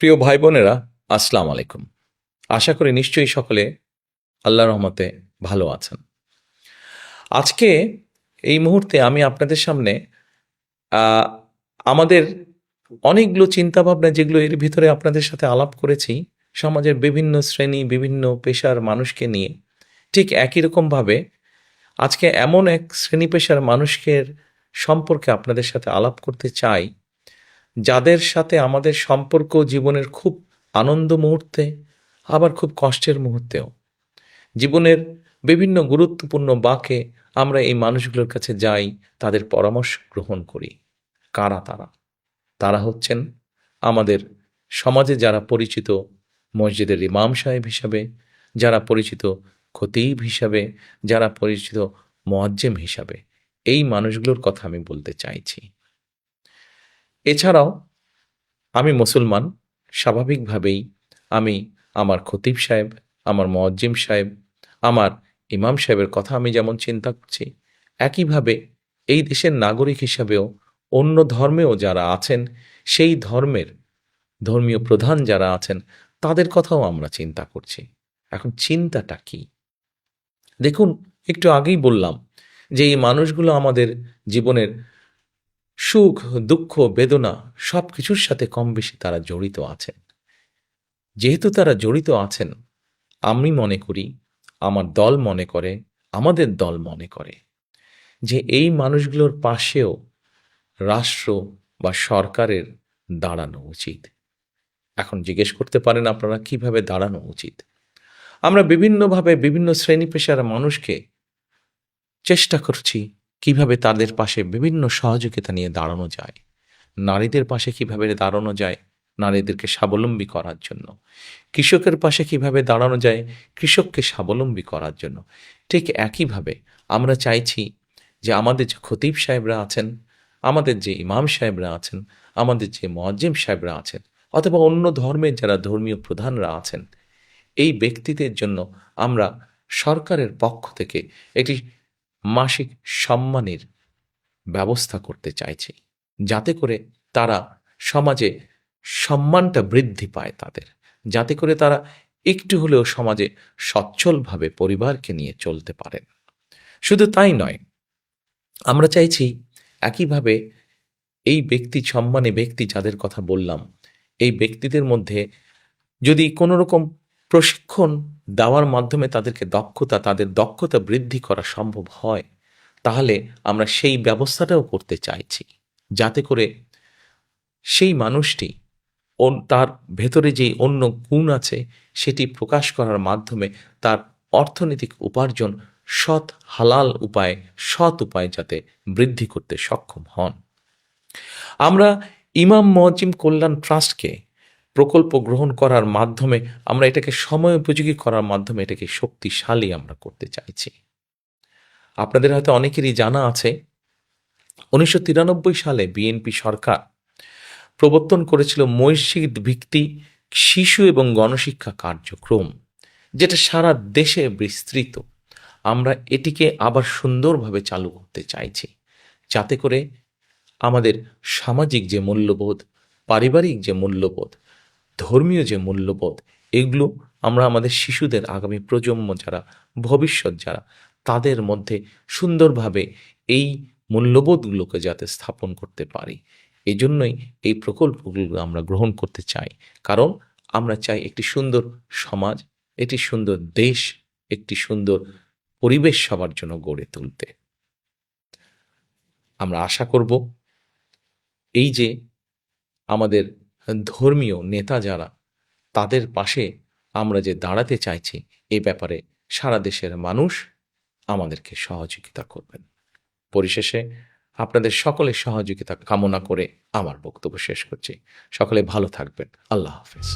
প্রিয় ভাই বোনেরা, আসসালামু আলাইকুম। আশা করি নিশ্চয়ই সকলে আল্লাহর রহমতে ভালো আছেন। আজকে এই মুহূর্তে আমি আপনাদের সামনে আহ, আমাদের অনেকগুলো চিন্তাভাবনা যেগুলো এর ভিতরে আপনাদের সাথে আলাপ করেছি, সমাজের বিভিন্ন শ্রেণী বিভিন্ন পেশার মানুষকে নিয়ে, ঠিক একই রকমভাবে আজকে এমন এক শ্রেণী পেশার মানুষের সম্পর্কে আপনাদের সাথে আলাপ করতে চাই, যাদের সাথে আমাদের সম্পর্ক জীবনের খুব আনন্দ মুহূর্তে, আবার খুব কষ্টের মুহূর্তেও, জীবনের বিভিন্ন গুরুত্বপূর্ণ বাঁকে আমরা এই মানুষগুলোর কাছে যাই, তাদের পরামর্শ গ্রহণ করি। কারা তারা? তারা হচ্ছেন আমাদের সমাজে যারা পরিচিত মসজিদের ইমাম সাহেব হিসাবে, যারা পরিচিত খতিব হিসাবে, যারা পরিচিত মুয়াজ্জিম হিসাবে। এই মানুষগুলোর কথা আমি বলতে চাইছি। এছাড়াও আমি মুসলমান, স্বাভাবিকভাবেই আমি আমার খতিব সাহেব, আমার মুয়াজ্জিম সাহেব, আমার ইমাম সাহেবের কথা আমি যেমন চিন্তা করছি, একইভাবে এই দেশের নাগরিক হিসাবেও অন্য ধর্মেও যারা আছেন, সেই ধর্মের ধর্মীয় প্রধান যারা আছেন, তাদের কথাও আমরা চিন্তা করছি। এখন চিন্তাটা কি? দেখুন, একটু আগেই বললাম যে এই মানুষগুলো আমাদের জীবনের সুখ দুঃখ বেদনা সব কিছুর সাথে কম বেশি তারা জড়িত আছেন। যেহেতু তারা জড়িত আছেন, আমি মনে করি, আমার দল মনে করে, আমাদের দল মনে করে যে এই মানুষগুলোর পাশেও রাষ্ট্র বা সরকারের দাঁড়ানো উচিত। এখন জিজ্ঞেস করতে পারেন আপনারা, কিভাবে দাঁড়ানো উচিত? আমরা বিভিন্নভাবে বিভিন্ন শ্রেণী পেশার মানুষকে চেষ্টা করছি কিভাবে তাদের পাশে বিভিন্ন সহযোগিতা নিয়ে দাঁড়ানো যায়। নারীদের পাশে কিভাবে দাঁড়ানো যায় নারীদেরকে স্বাবলম্বী করার জন্য, কৃষকের পাশে কিভাবে দাঁড়ানো যায় কৃষককে স্বাবলম্বী করার জন্য। ঠিক একইভাবে আমরা চাইছি যে আমাদের যে খতিব সাহেবরা আছেন, আমাদের যে ইমাম সাহেবরা আছেন, আমাদের যে মুয়াজ্জিম সাহেবরা আছেন, অথবা অন্য ধর্মের যারা ধর্মীয় প্রধানরা আছেন, এই ব্যক্তিদের জন্য আমরা সরকারের পক্ষ থেকে একটি মাসিক সম্মানের ব্যবস্থা করতে চাইছি, যাতে করে তারা সমাজে সম্মানটা বৃদ্ধি পায় তাদের, যাতে করে তারা একটু হলেও সমাজে সচ্ছলভাবে পরিবারকে নিয়ে চলতে পারেন। শুধু তাই নয়, আমরা চাইছি একইভাবে এই ব্যক্তি সম্মানী ব্যক্তি যাদের কথা বললাম, এই ব্যক্তিদের মধ্যে যদি কোনো রকম প্রশিক্ষণ দেওয়ার মাধ্যমে তাদের দক্ষতা বৃদ্ধি করা সম্ভব হয়, তাহলে আমরা সেই ব্যবস্থাটাও করতে চাইছি, যাতে করে সেই মানুষটি তার ভেতরে যেই অন্য গুণ আছে সেটি প্রকাশ করার মাধ্যমে তার অর্থনৈতিক উপার্জন সৎ উপায়ে যাতে বৃদ্ধি করতে সক্ষম হন। আমরা ইমাম মুয়াজ্জিম কল্যাণ ট্রাস্টকে প্রকল্প গ্রহণ করার মাধ্যমে আমরা এটাকে সময় উপযোগী করার মাধ্যমে এটাকে শক্তিশালী আমরা করতে চাইছি। আপনাদের হয়তো অনেকেরই জানা আছে, 1993 সালে বিএনপি সরকার প্রবর্তন করেছিল মসজিদ ভিত্তিক শিশু এবং গণশিক্ষা কার্যক্রম, যেটা সারা দেশে বিস্তৃত। আমরা এটিকে আবার সুন্দরভাবে চালু করতে চাইছি, যাতে করে আমাদের সামাজিক যে মূল্যবোধ, পারিবারিক যে মূল্যবোধ, ধর্মীয় যে মূল্যবোধ, এগুলো আমরা আমাদের শিশুদের, আগামী প্রজন্ম যারা, ভবিষ্যৎ যারা, তাদের মধ্যে সুন্দরভাবে এই মূল্যবোধগুলোকে যাতে স্থাপন করতে পারি। এই জন্যই এই প্রকল্পগুলো আমরা গ্রহণ করতে চাই, কারণ আমরা চাই একটি সুন্দর সমাজ, একটি সুন্দর দেশ, একটি সুন্দর পরিবেশ সবার জন্য গড়ে তুলতে। আমরা আশা করব এই যে আমাদের ধর্মীয় নেতা যারা, তাদের পাশে আমরা যে দাঁড়াতে চাইছি, এই ব্যাপারে সারা দেশের মানুষ আমাদেরকে সহযোগিতা করবেন। পরিশেষে আপনাদের সকলের সহযোগিতা কামনা করে আমার বক্তব্য শেষ করছি। সকলে ভালো থাকবেন। আল্লাহ হাফেজ।